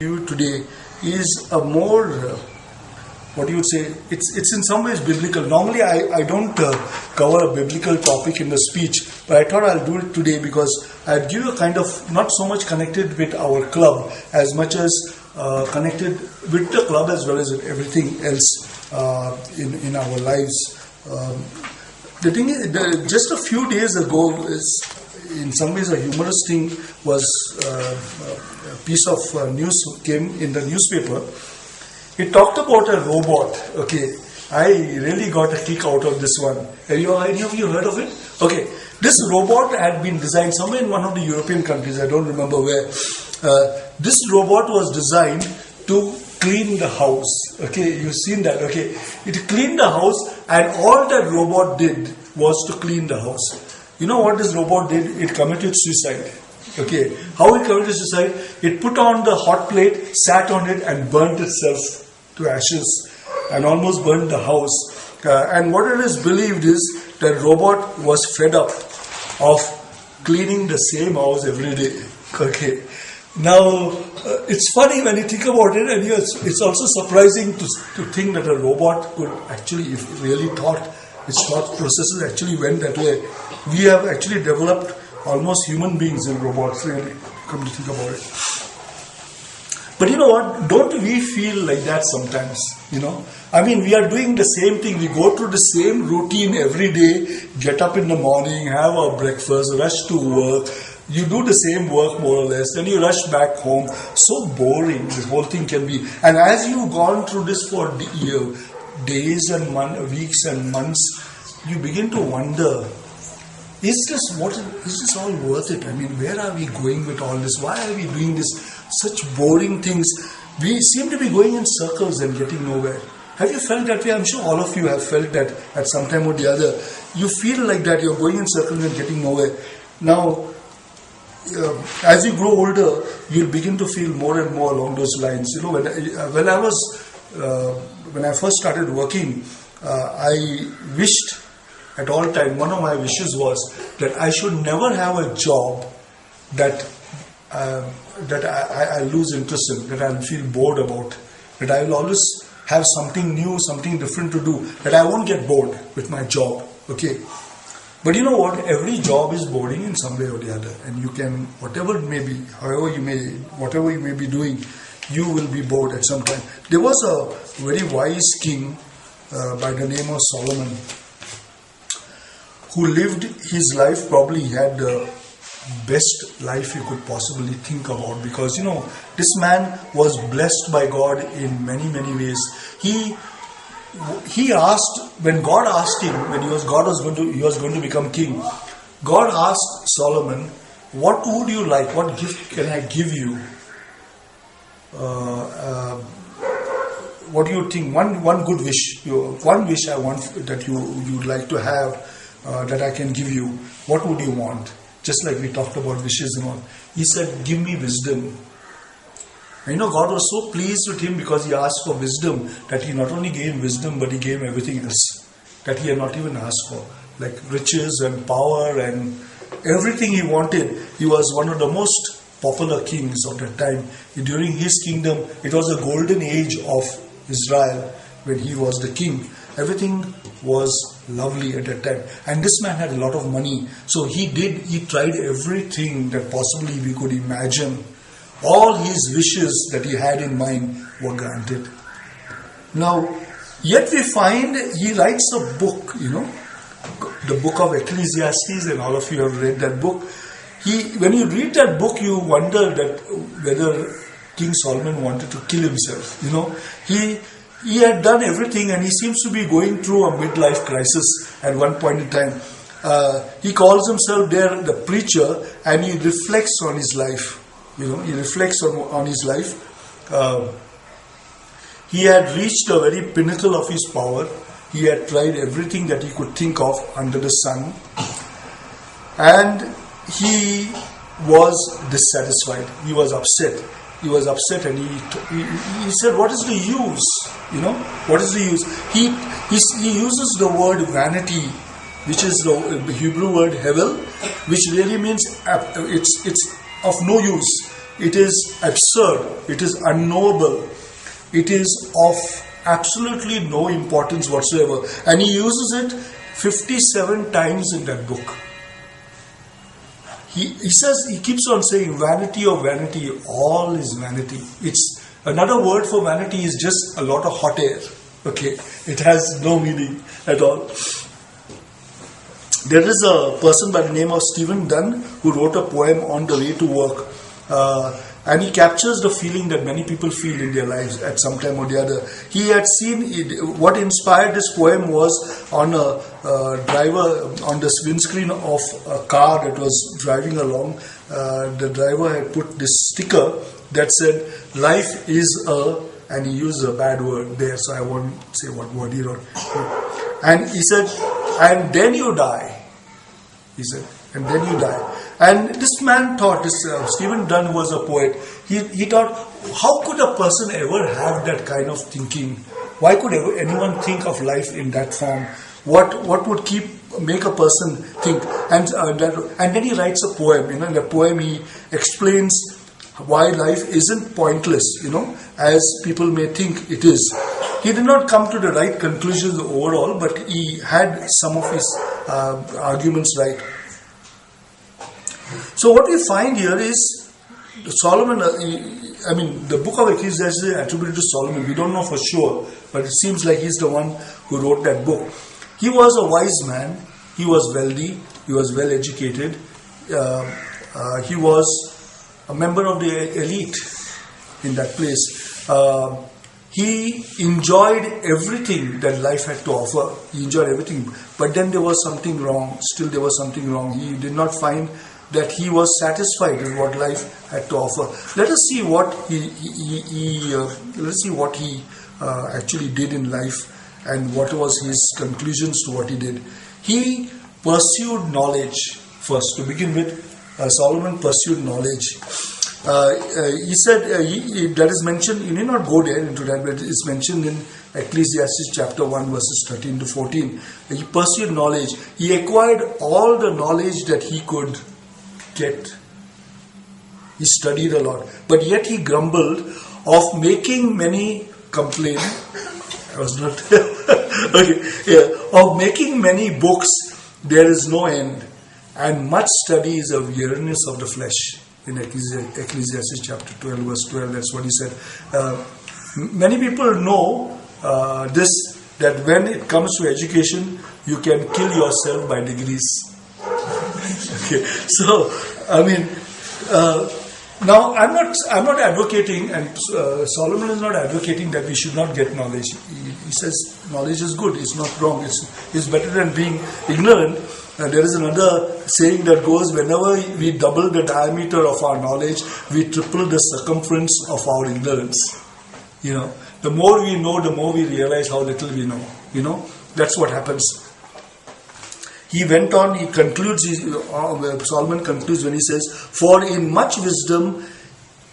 you today is a more, what you would say, it's in some ways biblical. Normally I don't cover a biblical topic in the speech, but I thought I'll do it today because I'd give you a kind of, not so much connected with our club as much as connected with the club as well as with everything else in our lives. The thing is, just a few days ago, is in some ways a humorous thing was a piece of news came in the newspaper. It talked about a robot. Okay, I really got a kick out of this one. Any of you heard of it? Okay, this robot had been designed somewhere in one of the European countries. I don't remember where. This robot was designed to clean the house. Okay, you've seen that. Okay, it cleaned the house, and all that robot did was to clean the house. You know what this robot did? It committed suicide. Okay, how it committed suicide? It put on the hot plate, sat on it, and burnt itself to ashes, and almost burned the house. And what it is believed is that robot was fed up of cleaning the same house every day. Okay. Now, it's funny when you think about it, and it's also surprising to think that a robot could actually, if it really thought, its thought processes actually went that way. We have actually developed almost human beings in robots, really, come to think about it. But you know what? Don't we feel like that sometimes? You know? I mean, we are doing the same thing. We go through the same routine every day, get up in the morning, have our breakfast, rush to work. You do the same work more or less, then you rush back home. So boring this whole thing can be. And as you've gone through this for days and weeks and months, you begin to wonder, is this all worth it? I mean, where are we going with all this? Why are we doing this? Such boring things. We seem to be going in circles and getting nowhere. Have you felt that way? I'm sure all of you have felt that at some time or the other. You feel like that you're going in circles and getting nowhere. Now, as you grow older, you'll begin to feel more and more along those lines. You know, when I first started working, I wished at all time, one of my wishes was that I should never have a job that I lose interest in, that I'll feel bored about, that I will always have something new, something different to do, that I won't get bored with my job. Okay. But you know what? Every job is boring in some way or the other, and you can, whatever it may be, whatever you may be doing, you will be bored at some time. There was a very wise king by the name of Solomon, who lived his life. Probably he had the best life you could possibly think about, because you know, this man was blessed by God in many ways. He asked, when God asked him, when he was going to become king, God asked Solomon, what would you like? What gift can I give you? What do you think? One good wish. One wish I want that you'd like to have, that I can give you. What would you want? Just like we talked about wishes and all. He said, give me wisdom. And you know, God was so pleased with him because he asked for wisdom, that he not only gave him wisdom, but he gave him everything else that he had not even asked for, like riches and power and everything he wanted. He was one of the most popular kings of that time. During his kingdom, it was a golden age of Israel when he was the king. Everything was lovely at that time. And this man had a lot of money. So he tried everything that possibly we could imagine. All his wishes that he had in mind were granted. Now, yet we find he writes a book, you know, the book of Ecclesiastes, and all of you have read that book. When you read that book, you wonder that whether King Solomon wanted to kill himself. You know, he had done everything, and he seems to be going through a midlife crisis at one point in time. He calls himself there the preacher, and he reflects on his life. You know, he reflects on his life. He had reached a very pinnacle of his power. He had tried everything that he could think of under the sun. And he was dissatisfied. He was upset. He was upset, and he said, what is the use? You know, what is the use? He uses the word vanity, which is the Hebrew word hevel, which really means it's of no use. it is absurd, it is unknowable, it is of absolutely no importance whatsoever. And he uses it 57 times in that book. He says, he keeps on saying, vanity of vanity, all is vanity. It's another word for vanity is just a lot of hot air. Okay, it has no meaning at all. There is a person by the name of Stephen Dunn who wrote a poem on the way to work. And he captures the feeling that many people feel in their lives at some time or the other. He had seen it, what inspired this poem was on a driver, on the windscreen of a car that was driving along. The driver had put this sticker that said, life is a, and he used a bad word there, so I won't say what word he wrote. And he said, and then you die. He said, and then you die. And this man thought, this Stephen Dunn was a poet, he thought, how could a person ever have that kind of thinking? Why could anyone think of life in that form? What would make a person think? And then he writes a poem. In the poem he explains why life isn't pointless, as people may think it is. He did not come to the right conclusions overall, but he had some of his arguments right. So what we find here is Solomon, the book of Ecclesiastes is attributed to Solomon. We don't know for sure, but it seems like he's the one who wrote that book. He was a wise man, he was wealthy, he was well educated, he was a member of the elite in that place. He enjoyed everything that life had to offer. He enjoyed everything. But then there was something wrong. Still there was something wrong. He did not find that he was satisfied with what life had to offer. Let us see what he actually did in life and what was his conclusions to what he did. He pursued knowledge first. To begin with, Solomon pursued knowledge. He said, that is mentioned, you need not go there into that, but it's mentioned in Ecclesiastes chapter 1 verses 13 to 14. He pursued knowledge. He acquired all the knowledge that he could get. He studied a lot, but yet he grumbled of making many complain. I was not okay. Yeah. Of making many books, there is no end, and much study is a weariness of the flesh. In Ecclesiastes chapter 12 verse 12, that's what he said. Many people know that when it comes to education, you can kill yourself by degrees. Okay, so now I'm not advocating, and Solomon is not advocating that we should not get knowledge. He says knowledge is good, it's not wrong, it's better than being ignorant. There is another saying that goes, whenever we double the diameter of our knowledge, we triple the circumference of our ignorance. The more we know, the more we realize how little we know. That's what happens. He went on, he concludes, Solomon concludes when he says, for in much wisdom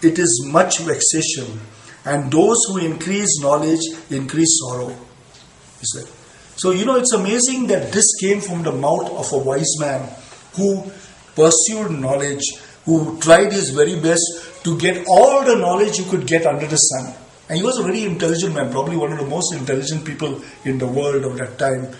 it is much vexation, and those who increase knowledge increase sorrow. He said. So, it's amazing that this came from the mouth of a wise man who pursued knowledge, who tried his very best to get all the knowledge you could get under the sun. And he was a very intelligent man, probably one of the most intelligent people in the world of that time.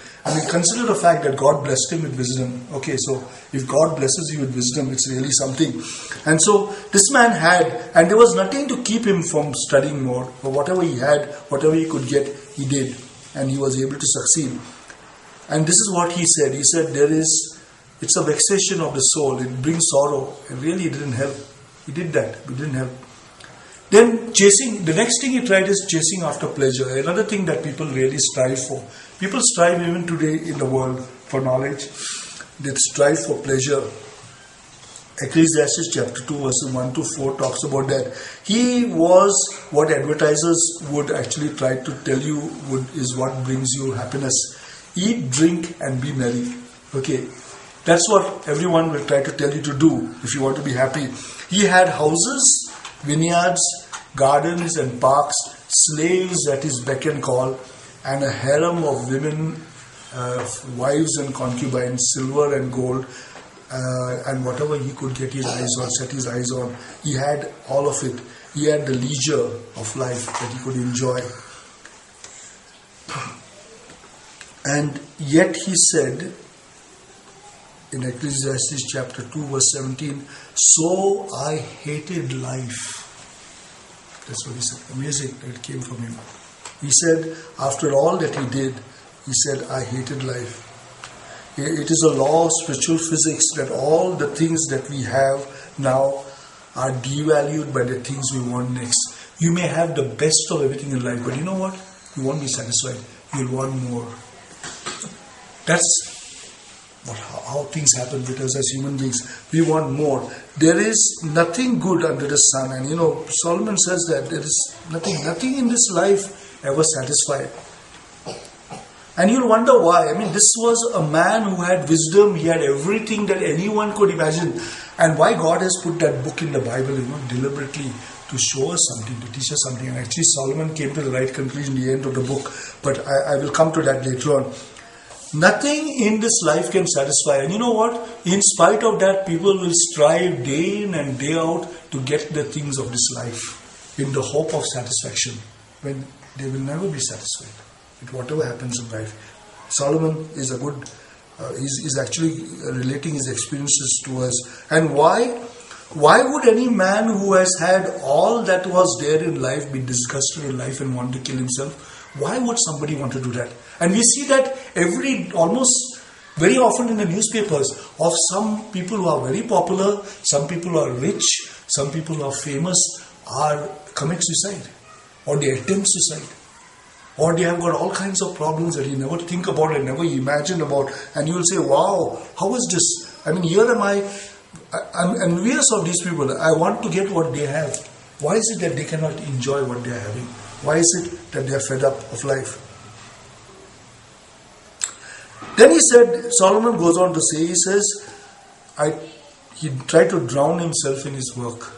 Consider the fact that God blessed him with wisdom. Okay, so if God blesses you with wisdom, it's really something. And so this man had, and there was nothing to keep him from studying more. For whatever he had, whatever he could get, he did. And he was able to succeed. And this is what he said. He said, it's a vexation of the soul. It brings sorrow. And really it didn't help. He did that. It didn't help. Then the next thing he tried is chasing after pleasure. Another thing that people really strive for. People strive even today in the world for knowledge. They strive for pleasure. Ecclesiastes chapter 2 verses 1 to 4 talks about that. He was what advertisers would actually try to tell you is what brings you happiness. Eat, drink and be merry. Okay. That's what everyone will try to tell you to do if you want to be happy. He had houses, vineyards, gardens and parks, slaves at his beck and call, and a harem of women, wives and concubines, silver and gold. and whatever he could get his eyes on, set his eyes on, he had all of it. He had the leisure of life that he could enjoy. And yet he said in Ecclesiastes chapter 2 verse 17, so I hated life. That's what he said. Amazing that it came from him. He said, after all that he did, he said, I hated life. It is a law of spiritual physics that all the things that we have now are devalued by the things we want next. You may have the best of everything in life, but you know what? You won't be satisfied. You'll want more. That's how things happen with us as human beings. We want more. There is nothing good under the sun. And Solomon says that there is nothing in this life ever satisfied. And you'll wonder why. This was a man who had wisdom. He had everything that anyone could imagine. And why God has put that book in the Bible, deliberately to show us something, to teach us something. And actually Solomon came to the right conclusion at the end of the book. But I will come to that later on. Nothing in this life can satisfy. And you know what? In spite of that, people will strive day in and day out to get the things of this life in the hope of satisfaction, when they will never be satisfied with whatever happens in life. Solomon is a good, he's actually relating his experiences to us. And why? Why would any man who has had all that was there in life be disgusted in life and want to kill himself? Why would somebody want to do that? And we see that almost very often in the newspapers of some people who are very popular, some people who are rich, some people who are famous commit suicide, or they attempt suicide, or they have got all kinds of problems that you never think about and never imagine about, and you will say, wow, how is this? Here am I'm envious of these people. I want to get what they have. Why is it that they cannot enjoy what they are having? Why is it that they are fed up of life? Then Solomon goes on to say, he says, he tried to drown himself in his work.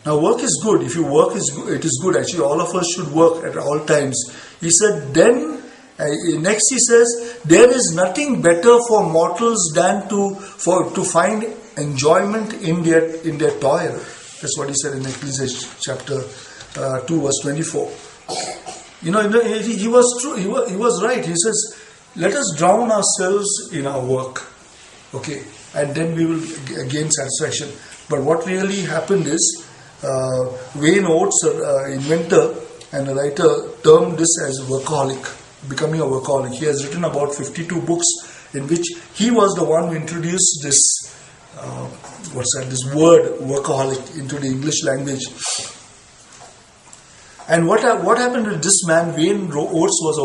Now work is good. If you work, it is good. Actually, all of us should work at all times. He said, next he says, there is nothing better for mortals than to find enjoyment in their toil. That's what he said in Ecclesiastes chapter 2 verse 24. He was true. He was right. He says, let us drown ourselves in our work. Okay. And then we will gain satisfaction. But what really happened is, Wayne Oates, an inventor and a writer, termed this as workaholic, becoming a workaholic. He has written about 52 books in which he was the one who introduced this word workaholic into the English language. And what happened with this man, Wayne Oates, was a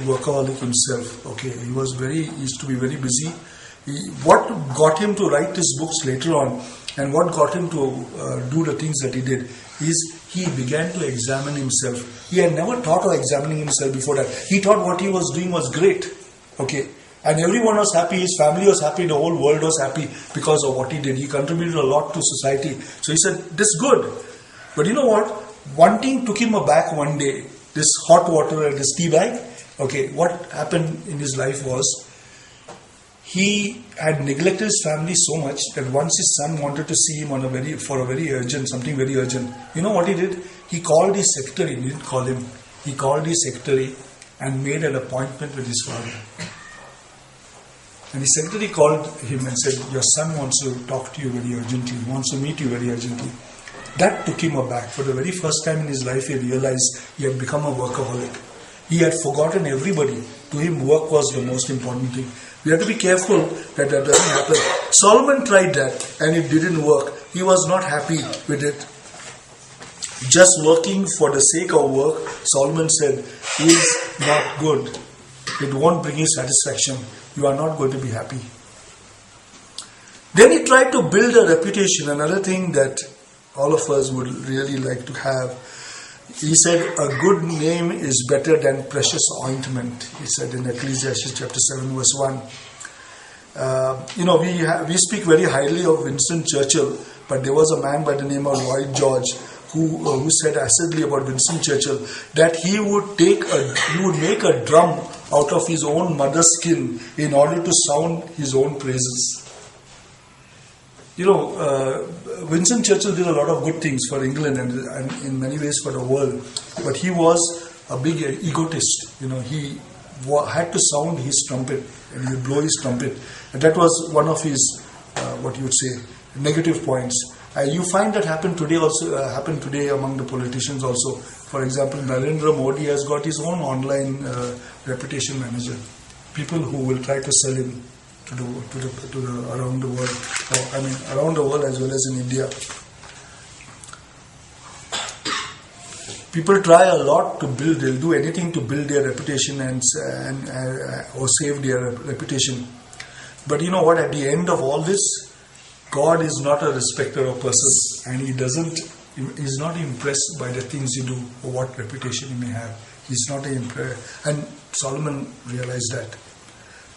workaholic himself. Okay, he used to be very busy. What got him to write his books later on, and what got him to do the things that he did, is he began to examine himself. He had never thought of examining himself before that. He thought what he was doing was great. Okay. And everyone was happy, his family was happy, the whole world was happy because of what he did. He contributed a lot to society. So he said, this is good. But you know what? One thing took him aback one day. This hot water and this tea bag. Okay, what happened in his life was, he had neglected his family so much that once his son wanted to see him something very urgent. You know what he did? He called his secretary. He didn't call him. He called his secretary and made an appointment with his father. And the secretary called him and said, your son wants to talk to you very urgently. He wants to meet you very urgently. That took him aback. For the very first time in his life, he realized he had become a workaholic. He had forgotten everybody. To him, work was the most important thing. We have to be careful that doesn't happen. Solomon tried that and it didn't work. He was not happy with it. Just working for the sake of work, Solomon said, is not good. It won't bring you satisfaction. You are not going to be happy. Then he tried to build a reputation, another thing that all of us would really like to have. He said, a good name is better than precious ointment. He said in Ecclesiastes chapter 7 verse 1. We speak very highly of Winston Churchill, but there was a man by the name of Lloyd George who said acidly about Winston Churchill that he would make a drum out of his own mother's skin in order to sound his own praises. Winston Churchill did a lot of good things for England and in many ways for the world, but he was a big egotist. He had to sound his trumpet and he would blow his trumpet, and that was one of his negative points. You find that happen today among the politicians also. For example, Narendra Modi has got his own online reputation manager. People who will try to sell him to the around the world. Around the world as well as in India. People try a lot to build. They'll do anything to build their reputation or save their reputation. But you know what? At the end of all this, God is not a respecter of persons, and He's not impressed by the things you do or what reputation you may have. He's not impressed. And Solomon realized that.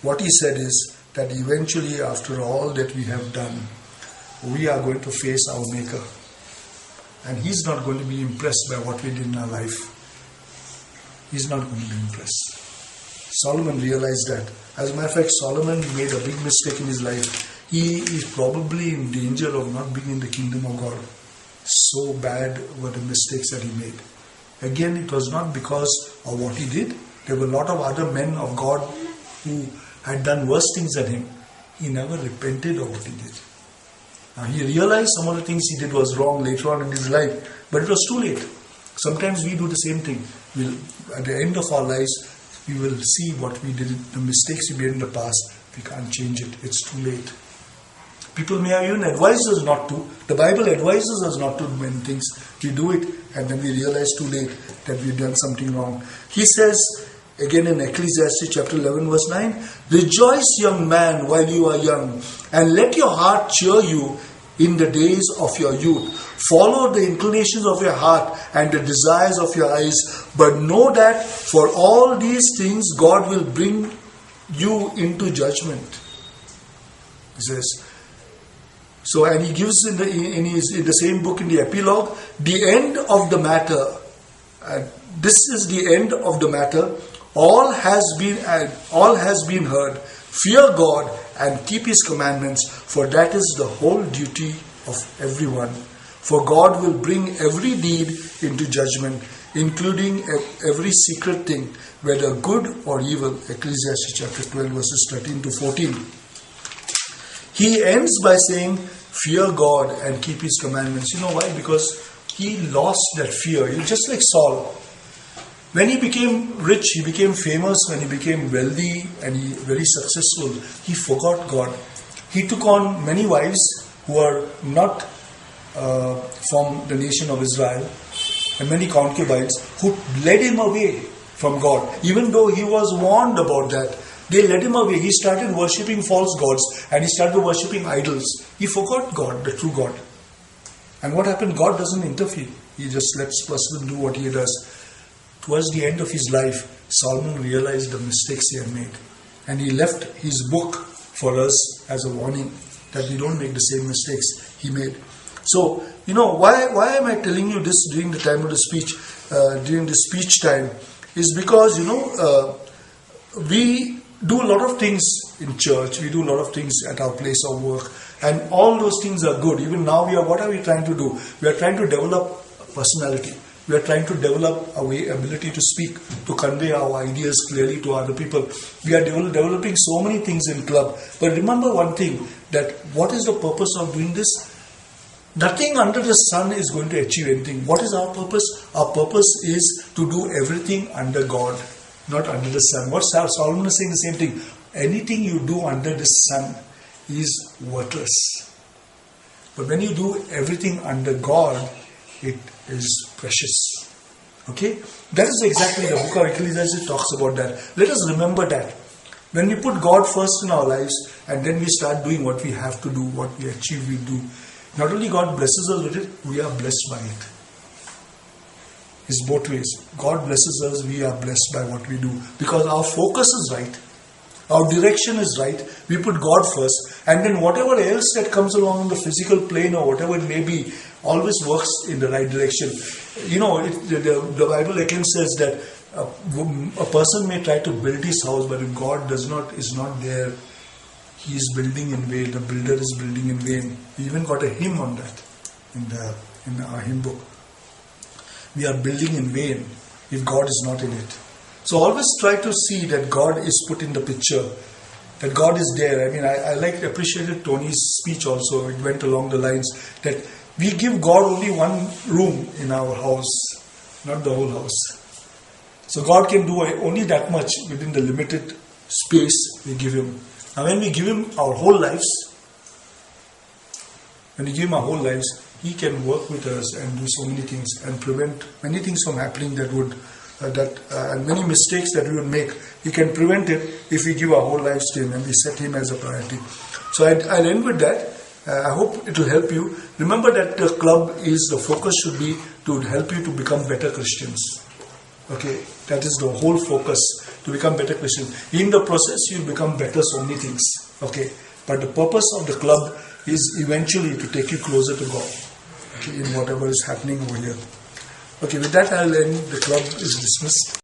What he said is that eventually, after all that we have done, we are going to face our Maker. And He's not going to be impressed by what we did in our life. He's not going to be impressed. Solomon realized that. As a matter of fact, Solomon made a big mistake in his life. He is probably in danger of not being in the kingdom of God. So bad were the mistakes that he made. Again, it was not because of what he did. There were a lot of other men of God who had done worse things than him. He never repented of what he did. Now, he realized some of the things he did was wrong later on in his life, but it was too late. Sometimes we do the same thing. At the end of our lives, we will see what we did, the mistakes we made in the past. We can't change it. It's too late. People may have even advised us not to. The Bible advises us not to do many things. We do it and then we realize too late that we've done something wrong. He says, again in Ecclesiastes chapter 11 verse 9, "Rejoice, young man, while you are young, and let your heart cheer you in the days of your youth. Follow the inclinations of your heart and the desires of your eyes, but know that for all these things God will bring you into judgment." He says, and he gives in the same book in the epilogue, the end of the matter. This is the end of the matter. All has been heard. Fear God and keep His commandments, for that is the whole duty of everyone. For God will bring every deed into judgment, including every secret thing, whether good or evil. Ecclesiastes chapter 12 verses 13 to 14. He ends by saying, fear God and keep His commandments. You know why? Because he lost that fear. Just like Saul. When he became rich, he became famous, when he became wealthy and very successful, he forgot God. He took on many wives who are not from the nation of Israel, and many concubines who led him away from God. Even though he was warned about that, they led him away. He started worshipping false gods and he started worshipping idols. He forgot God, the true God. And what happened? God doesn't interfere. He just lets person do what he does. Towards the end of his life, Solomon realized the mistakes he had made. And he left his book for us as a warning that we don't make the same mistakes he made. So, why am I telling you this during the time of the speech, during the speech time? Is because, we do a lot of things in church, we do a lot of things at our place of work, and all those things are good. Even now, what are we trying to do? We are trying to develop personality. We are trying to develop our ability to speak, to convey our ideas clearly to other people. We are developing so many things in club. But remember one thing, that what is the purpose of doing this? Nothing under the sun is going to achieve anything. What is our purpose? Our purpose is to do everything under God, not under the sun. What Solomon is saying the same thing. Anything you do under the sun is worthless. But when you do everything under God, it is precious. Okay? That is exactly the book of Ecclesiastes talks about that. Let us remember that. When we put God first in our lives and then we start doing what we have to do, what we achieve, we do. Not only God blesses us with it, we are blessed by it. It's both ways. God blesses us, we are blessed by what we do. Because our focus is right. Our direction is right. We put God first. And then whatever else that comes along in the physical plane or whatever it may be, always works in the right direction. The Bible again says that A person may try to build his house, but if God is not there, he is building in vain. The builder is building in vain. We even got a hymn on that in our hymn book. We are building in vain if God is not in it. So always try to see that God is put in the picture, that God is there. I mean, I appreciated Tony's speech also. It went along the lines that we give God only one room in our house, not the whole house. So God can do only that much within the limited space we give Him. Now when we give Him our whole lives, He can work with us and do so many things and prevent many things from happening and many mistakes that we would make. He can prevent it if we give our whole lives to Him and we set Him as a priority. So I'll end with that. I hope it will help you. Remember that the focus should be to help you to become better Christians. Okay, that is the whole focus, to become better Christians. In the process, you'll become better so many things. Okay, but the purpose of the club is eventually to take you closer to God. Okay, in whatever is happening over here. Okay, with that I'll end. The club is dismissed.